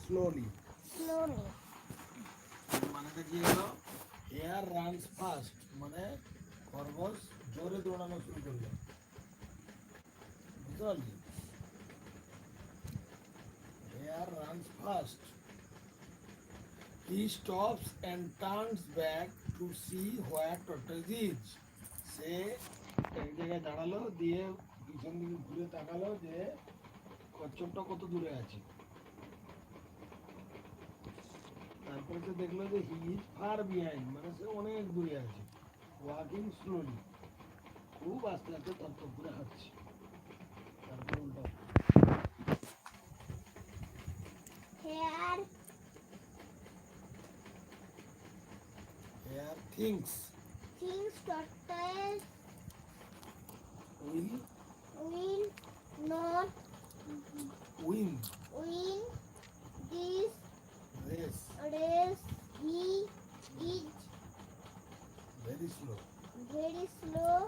slowly. slowly. মানেটা কি হলো? Hare runs fast. মানে খরগোশ জোরে দৌড়ানো শুরু করলো। বুঝতে পারলি? Hare runs fast. He stops and turns back to see where tortoise is. সে এক জায়গায় দাঁড়ালো, দিয়ে পিছন দিকে ঘুরে তাকালো যে কচ্ছপটা কত দূরে আছে। তারপরে তো দেখলো যে হি ইজ ফার বিহাইন্ড, মানে সে অনেক দূরে আছে। ওয়াকিং স্লোলি, খুব আস্তে আস্তে তপ করে হাঁটছে। তারপরে উল্টো Hare hare thinks thinks tortoise will will not win win this race race. He is very slow. very slow